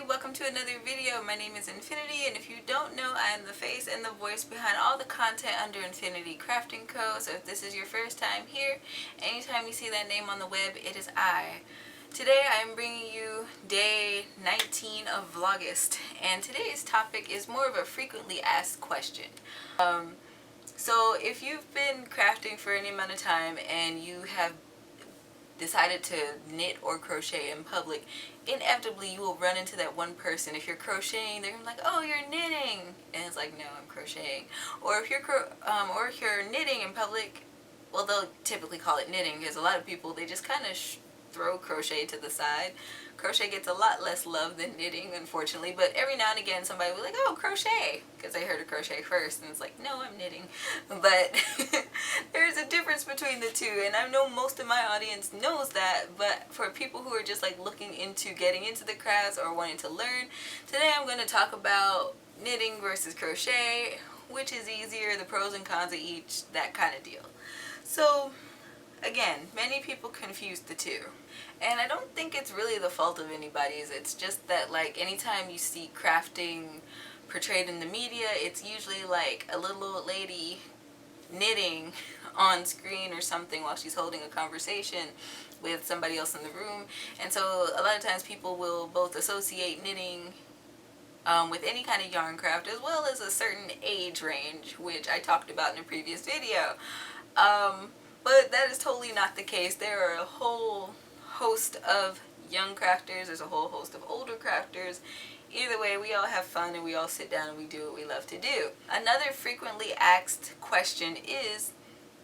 welcome to another video. My name is Infiniti, and if you don't know, I am the face and the voice behind all the content under Infiniti Crafting Co. So if this is your first time here, anytime you see that name on the web, it is I. Today I am bringing you day 19 of Vlogust, and today's topic is more of a frequently asked question. So if you've been crafting for any amount of time and you have decided to knit or crochet in public, inevitably you will run into that one person. If you're crocheting, they're like, "Oh, you're knitting," and it's like, "No, I'm crocheting." Or if you're knitting in public, well, they'll typically call it knitting because a lot of people, they just kind of throw crochet to the side. Crochet gets a lot less love than knitting, unfortunately, but every now and again somebody will be like, "Oh, crochet," because they heard of crochet first, and it's like, "No, I'm knitting." But there's a difference between the two, and I know most of my audience knows that, but for people who are just like looking into getting into the crafts or wanting to learn, today I'm going to talk about knitting versus crochet, which is easier, the pros and cons of each, that kind of deal. So again, many people confuse the two, and I don't think it's really the fault of anybody's. It's just that, like, anytime you see crafting portrayed in the media, it's usually like a little old lady knitting on screen or something while she's holding a conversation with somebody else in the room. And so a lot of times people will both associate knitting with any kind of yarn craft, as well as a certain age range, which I talked about in a previous video. But that is totally not the case. There are a whole host of young crafters. There's a whole host of older crafters. Either way, we all have fun and we all sit down and we do what we love to do. Another frequently asked question is,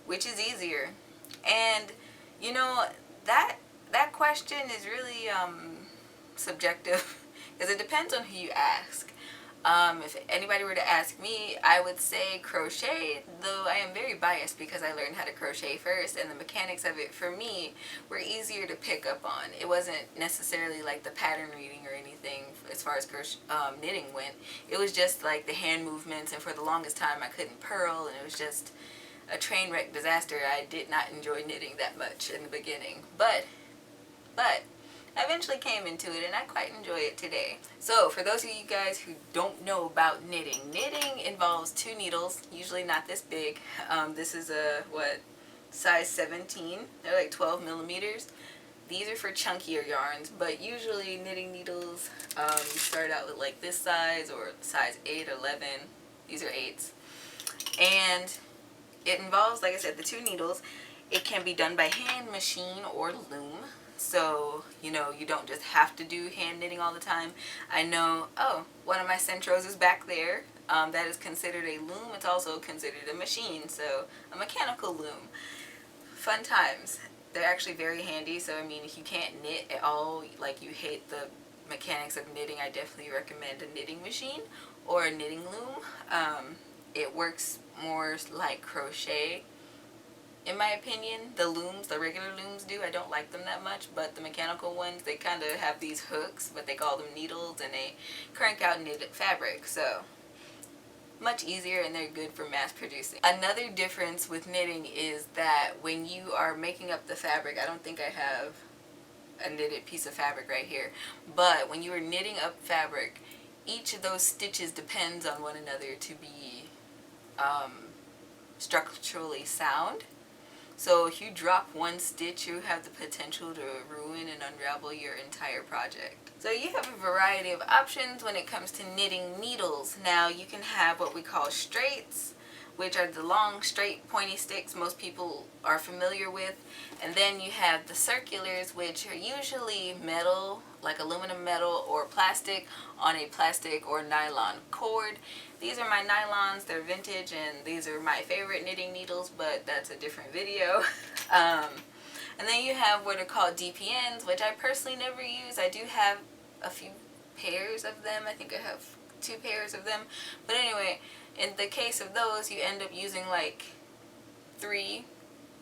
which is easier? And you know, that question is really subjective because it depends on who you ask. If anybody were to ask me, I would say crochet, though I am very biased because I learned how to crochet first, and the mechanics of it for me were easier to pick up on. It wasn't necessarily like the pattern reading or anything as far as knitting went. It was just like the hand movements, and for the longest time I couldn't purl, and it was just a train wreck disaster. I did not enjoy knitting that much in the beginning, but I eventually came into it and I quite enjoy it today. So for those of you guys who don't know about knitting, knitting involves two needles, usually not this big. This is a, size 17. They're like 12 millimeters. These are for chunkier yarns, but usually knitting needles, you start out with like this size or size 8 or 11. These are 8s. And it involves, like I said, the two needles. It can be done by hand, machine, or loom. So, you know, you don't just have to do hand knitting all the time. I know, oh, one of my centros is back there. That is considered a loom. It's also considered a machine, so a mechanical loom. Fun times. They're actually very handy, so I mean, if you can't knit at all, like you hate the mechanics of knitting, I definitely recommend a knitting machine or a knitting loom. It works more like crochet, in my opinion. The looms, the regular looms do. I don't like them that much, but the mechanical ones, they kind of have these hooks, but they call them needles, and they crank out knitted fabric. So much easier, and they're good for mass producing. Another difference with knitting is that when you are making up the fabric, I don't think I have a knitted piece of fabric right here, but when you are knitting up fabric, each of those stitches depends on one another to be structurally sound. So if you drop one stitch, you have the potential to ruin and unravel your entire project. So you have a variety of options when it comes to knitting needles. Now you can have what we call straights, which are the long, straight, pointy sticks most people are familiar with. And then you have the circulars, which are usually metal, like aluminum metal or plastic, on a plastic or nylon cord. These are my nylons. They're vintage, and these are my favorite knitting needles, but that's a different video. And then you have what are called DPNs, which I personally never use. I do have a few pairs of them. I think I have 2 pairs of them. But anyway, in the case of those, you end up using like 3,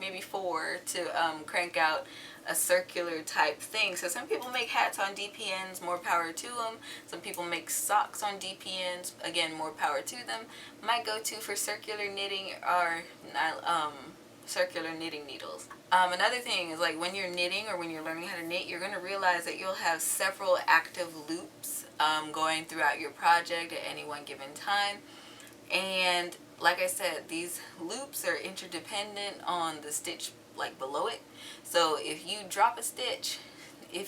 maybe 4 to crank out a circular type thing. So some people make hats on DPNs, more power to them. Some people make socks on DPNs, again, more power to them. My go-to for circular knitting are circular knitting needles. Another thing is, like, when you're knitting or when you're learning how to knit, you're going to realize that you'll have several active loops going throughout your project at any one given time. And like I said, these loops are interdependent on the stitch like below it. So if you drop a stitch, it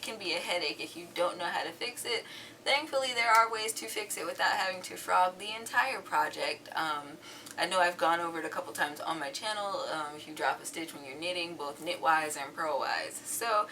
can be a headache if you don't know how to fix it. Thankfully, there are ways to fix it without having to frog the entire project. I know I've gone over it a couple times on my channel. If you drop a stitch when you're knitting, both knitwise and purlwise. So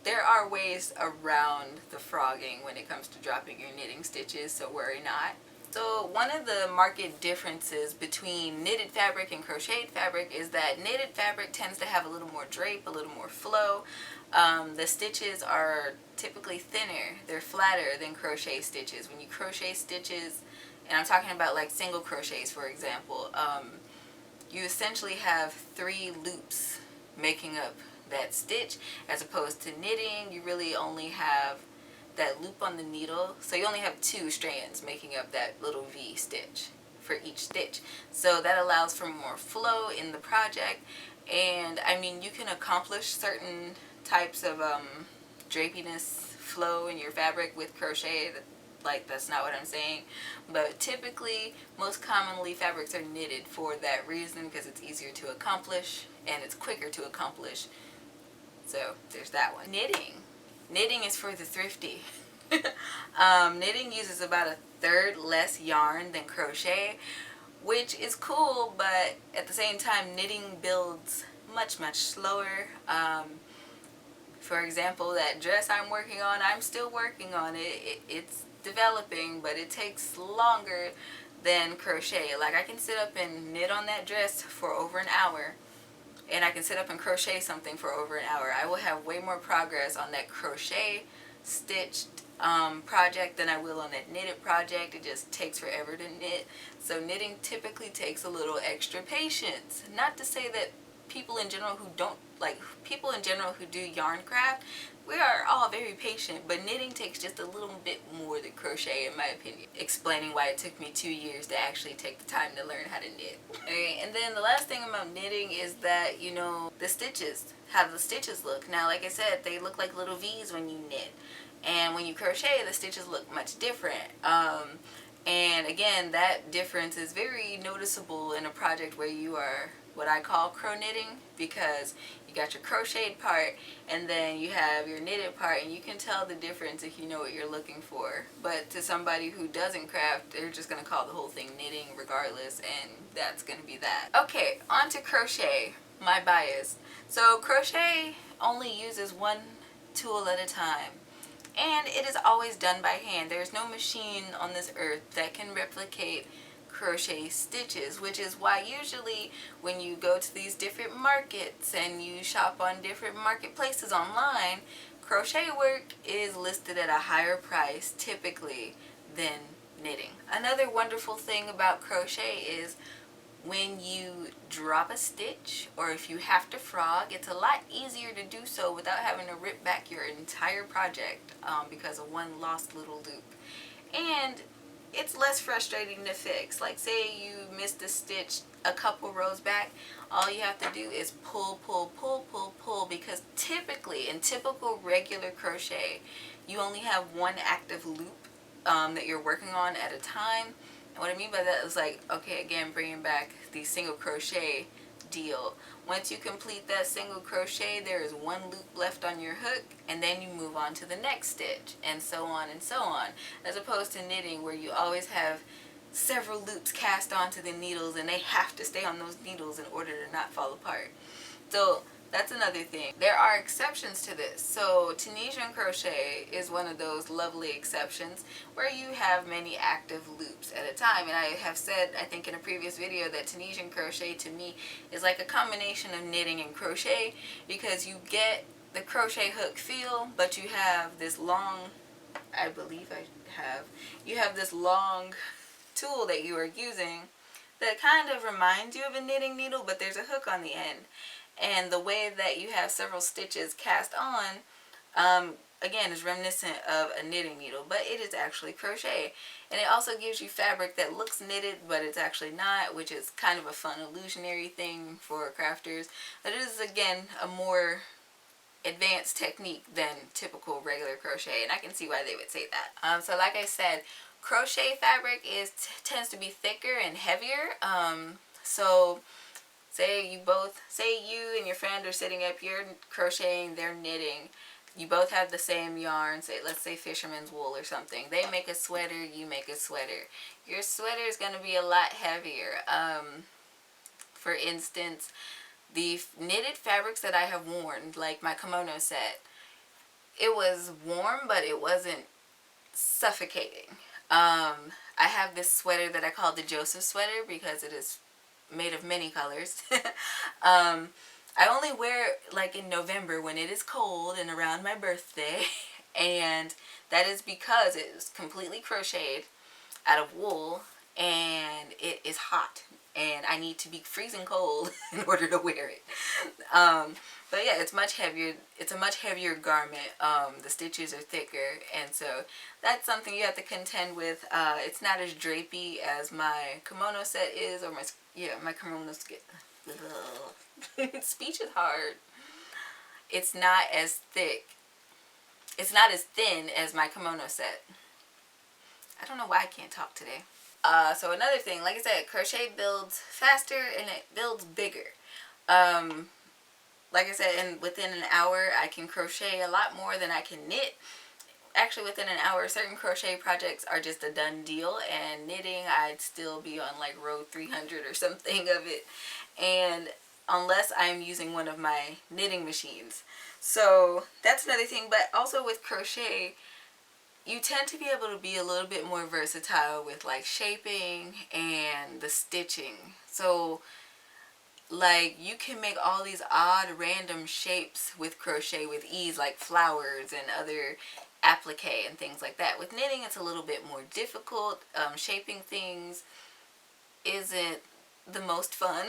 there are ways around the frogging when it comes to dropping your knitting stitches, so worry not. So one of the marked differences between knitted fabric and crocheted fabric is that knitted fabric tends to have a little more drape, a little more flow. The stitches are typically thinner, they're flatter than crochet stitches. When you crochet stitches, and I'm talking about like single crochets for example, you essentially have 3 loops making up that stitch, as opposed to knitting you really only have that loop on the needle, so you only have 2 strands making up that little V stitch for each stitch. So that allows for more flow in the project, and I mean you can accomplish certain types of drapiness flow in your fabric with crochet. Like, that's not what I'm saying, but typically most commonly fabrics are knitted for that reason, because it's easier to accomplish and it's quicker to accomplish. So there's that one. Knitting is for the thrifty. Knitting uses about 1/3 less yarn than crochet, which is cool, but at the same time knitting builds much slower. For example, that dress I'm working on, I'm still working on it. It's developing, but it takes longer than crochet. Like, I can sit up and knit on that dress for over an hour, and I can sit up and crochet something for over an hour. I will have way more progress on that crochet stitched project than I will on that knitted project. It just takes forever to knit. So knitting typically takes a little extra patience. Not to say that people in general who do yarn craft, we are all very patient, but knitting takes just a little bit more than crochet in my opinion. Explaining why it took me 2 years to actually take the time to learn how to knit. Okay, and then the last thing about knitting is that, you know, the stitches, how the stitches look. Now, like I said, they look like little V's when you knit, and when you crochet the stitches look much different. And again, that difference is very noticeable in a project where you are what I call crow knitting, because you got your crocheted part and then you have your knitted part, and you can tell the difference if you know what you're looking for. But to somebody who doesn't craft, they're just going to call the whole thing knitting regardless, and that's going to be that. Okay, on to crochet, my bias. So crochet only uses one tool at a time, and it is always done by hand. There's no machine on this earth that can replicate crochet stitches, which is why usually when you go to these different markets and you shop on different marketplaces online, crochet work is listed at a higher price typically than knitting. Another wonderful thing about crochet is when you drop a stitch, or if you have to frog, it's a lot easier to do so without having to rip back your entire project because of one lost little loop. And it's less frustrating to fix. Like, say you missed a stitch a couple rows back, all you have to do is pull, because typically in typical regular crochet you only have one active loop that you're working on at a time. And what I mean by that is, like, okay, again, bringing back the single crochet deal. Once you complete that single crochet, there is one loop left on your hook, and then you move on to the next stitch, and so on and so on, as opposed to knitting where you always have several loops cast onto the needles and they have to stay on those needles in order to not fall apart. So that's another thing. There are exceptions to this. So Tunisian crochet is one of those lovely exceptions where you have many active loops at a time. And I have said, I think in a previous video, that Tunisian crochet to me is like a combination of knitting and crochet, because you get the crochet hook feel, but you have this long, I believe you have this long tool that you are using that kind of reminds you of a knitting needle, but there's a hook on the end. And the way that you have several stitches cast on, Again, is reminiscent of a knitting needle, but it is actually crochet. And it also gives you fabric that looks knitted, but it's actually not, which is kind of a fun illusionary thing for crafters. But it is, again, a more advanced technique than typical regular crochet, and I can see why they would say that. So like I said, crochet fabric tends to be thicker and heavier. So say you and your friend are sitting up, you're crocheting, they're knitting. You both have the same yarn, say let's say fisherman's wool or something. They make a sweater, you make a sweater. Your sweater is going to be a lot heavier. For instance, the knitted fabrics that I have worn, like my kimono set, it was warm, but it wasn't suffocating. I have this sweater that I call the Joseph sweater because it is made of many colors. I only wear it like in November when it is cold and around my birthday, and that is because it is completely crocheted out of wool and it is hot and I need to be freezing cold in order to wear it. But yeah, it's much heavier. It's a much heavier garment. The stitches are thicker, and so that's something you have to contend with. It's not as drapey as my kimono set is, or my kimono set. Speech is hard. It's not as thick. It's not as thin as my kimono set. I don't know why I can't talk today. So another thing, like I said, crochet builds faster and it builds bigger. Like I said, within an hour I can crochet a lot more than I can knit. Actually, within an hour, certain crochet projects are just a done deal, and knitting, I'd still be on like row 300 or something of it, and unless I'm using one of my knitting machines. So that's another thing. But also with crochet, you tend to be able to be a little bit more versatile with like shaping and the stitching. So like you can make all these odd random shapes with crochet with ease, like flowers and other applique and things like that. With knitting, it's a little bit more difficult. Shaping things isn't the most fun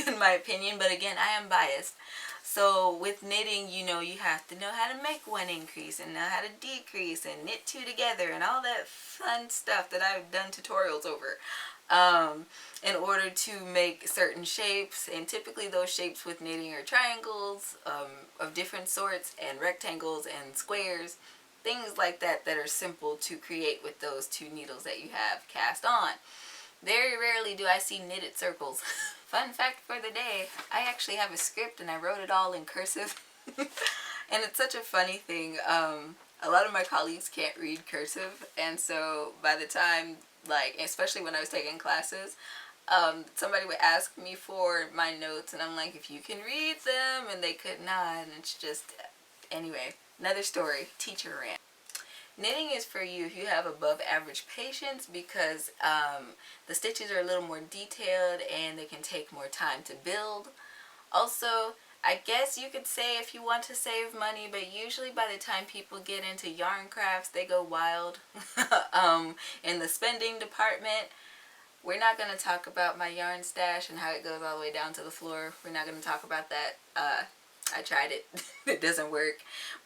in my opinion, but again, I am biased. So with knitting, you know, you have to know how to make one increase and know how to decrease and knit two together and all that fun stuff that I've done tutorials over in order to make certain shapes. And typically those shapes with knitting are triangles of different sorts and rectangles and squares, things like that that are simple to create with those two needles that you have cast on. Very rarely do I see knitted circles. Fun fact for the day, I actually have a script and I wrote it all in cursive. And it's such a funny thing. A lot of my colleagues can't read cursive, and so by the time, like, especially when I was taking classes, somebody would ask me for my notes and I'm like, if you can read them, and they could not, and it's just, anyway, another story, teacher rant. Knitting is for you if you have above average patience, because the stitches are a little more detailed and they can take more time to build. Also, I guess you could say if you want to save money, but usually by the time people get into yarn crafts, they go wild in the spending department. We're not going to talk about my yarn stash and how it goes all the way down to the floor. We're not going to talk about that. I tried it. It doesn't work.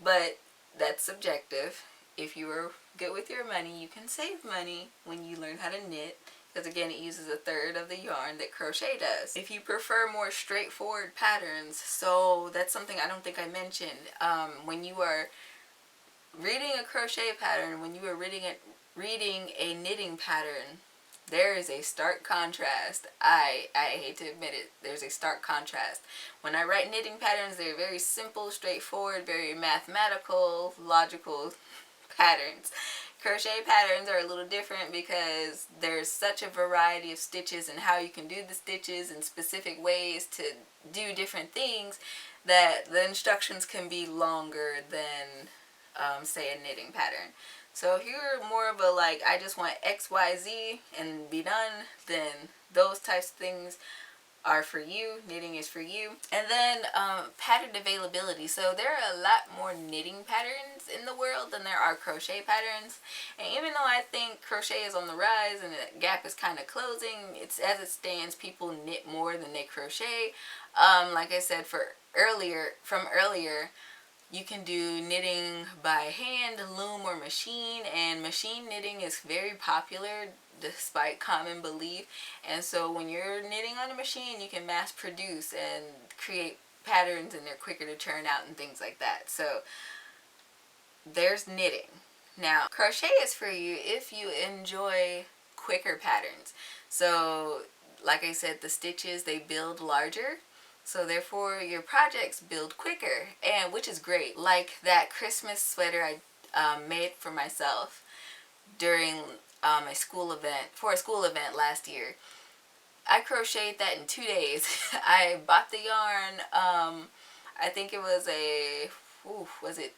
But that's subjective. If you are good with your money, you can save money when you learn how to knit, because again, it uses a third of the yarn that crochet does. If you prefer more straightforward patterns, so that's something I don't think I mentioned. When you are reading a crochet pattern, when you are reading a knitting pattern, there is a stark contrast. I hate to admit it, there's a stark contrast. When I write knitting patterns, they're very simple, straightforward, very mathematical, logical patterns. Crochet patterns are a little different because there's such a variety of stitches and how you can do the stitches in specific ways to do different things that the instructions can be longer than say a knitting pattern. So if you're more of a like, I just want XYZ and be done, then those types of things are for you. Knitting is for you. And then pattern availability. So there are a lot more knitting patterns in the world than there are crochet patterns. And even though I think crochet is on the rise and the gap is kind of closing, it's as it stands, people knit more than they crochet. Like I said from earlier, You can do knitting by hand, loom, or machine, and machine knitting is very popular despite common belief. And so when you're knitting on a machine, you can mass produce and create patterns, and they're quicker to churn out and things like that. So there's knitting. Now, crochet is for you if you enjoy quicker patterns. So like I said, the stitches, they build larger, so therefore your projects build quicker, and which is great. Like that Christmas sweater I made for myself during a school event last year. I crocheted that in 2 days. I bought the yarn. I think it was was it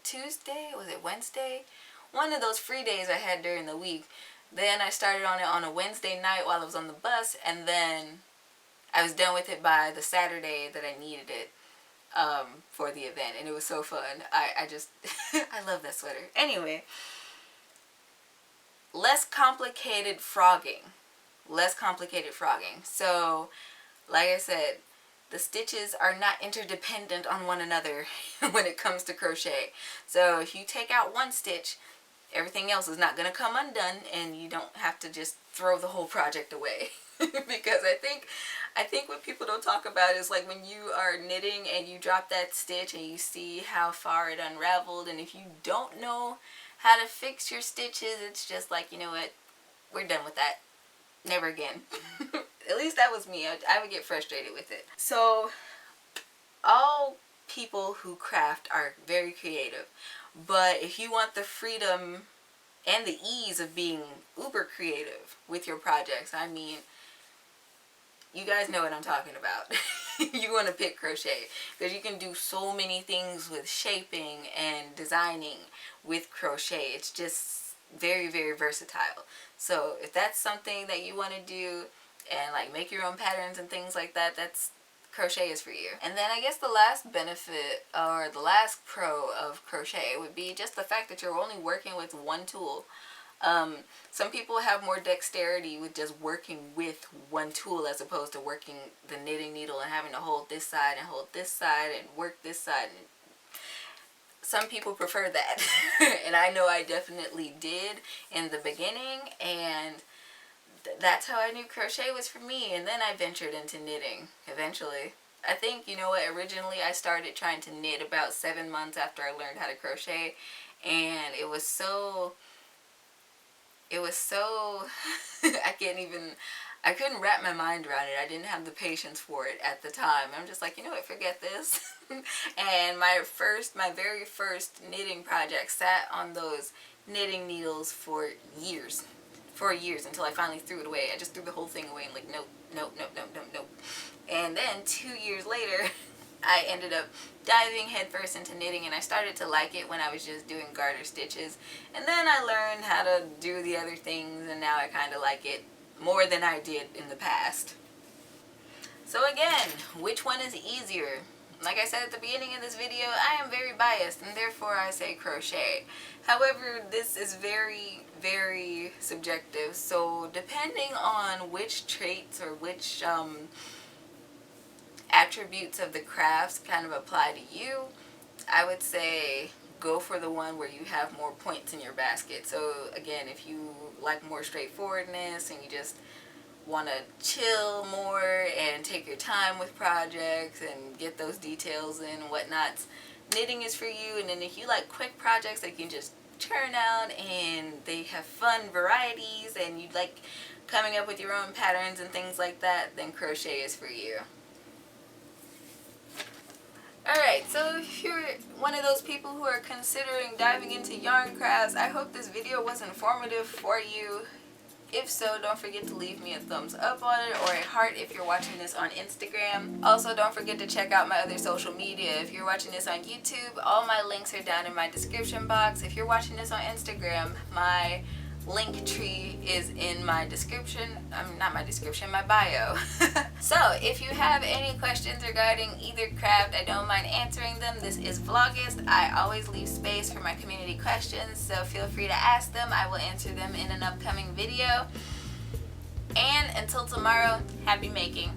Tuesday? Was it Wednesday? One of those free days I had during the week. Then I started on it on a Wednesday night while I was on the bus, and then I was done with it by the Saturday that I needed it for the event, and it was so fun. I just I love that sweater. Anyway, less complicated frogging. So like I said, the stitches are not interdependent on one another when it comes to crochet. So if you take out one stitch, everything else is not going to come undone, and you don't have to just throw the whole project away. Because I think what people don't talk about is like when you are knitting and you drop that stitch and you see how far it unraveled, and if you don't know how to fix your stitches, it's just like, you know what, we're done with that. Never again. At least that was me. I would get frustrated with it. So all people who craft are very creative, but if you want the freedom and the ease of being uber creative with your projects, I mean, you guys know what I'm talking about. You want to pick crochet, because you can do so many things with shaping and designing with crochet. It's just very, very versatile. So if that's something that you want to do and like make your own patterns and things like that, that's crochet is for you. And then I guess the last benefit or the last pro of crochet would be just the fact that you're only working with one tool. Some people have more dexterity with just working with one tool as opposed to working the knitting needle and having to hold this side and hold this side and work this side. And some people prefer that. And I know I definitely did in the beginning, and that's how I knew crochet was for me. And then I ventured into knitting eventually. I think, you know what, originally I started trying to knit about 7 months after I learned how to crochet, and it was so I couldn't wrap my mind around it. I didn't have the patience for it at the time. I'm just like, you know what, forget this. And my very first knitting project sat on those knitting needles for years until I finally threw it away. I just threw the whole thing away and like, nope. And then 2 years later, I ended up diving headfirst into knitting, and I started to like it when I was just doing garter stitches. And then I learned how to do the other things, and now I kind of like it more than I did in the past. So again, which one is easier? Like I said at the beginning of this video, I am very biased, and therefore I say crochet. However, this is very, very subjective, so depending on which traits or which attributes of the crafts kind of apply to you, I would say go for the one where you have more points in your basket. So again, if you like more straightforwardness and you just want to chill more and take your time with projects and get those details in and whatnot, knitting is for you. And then if you like quick projects that you can just churn out and they have fun varieties and you like coming up with your own patterns and things like that, then crochet is for you. Alright, so if you're one of those people who are considering diving into yarn crafts, I hope this video was informative for you. If so, don't forget to leave me a thumbs up on it or a heart if you're watching this on Instagram. Also, don't forget to check out my other social media. If you're watching this on YouTube, all my links are down in my description box. If you're watching this on Instagram, my link tree is in my description. My bio. So if you have any questions regarding either craft, I don't mind answering them. This is Vlogust. I always leave space for my community questions, so feel free to ask them. I will answer them in an upcoming video. And until tomorrow, happy making.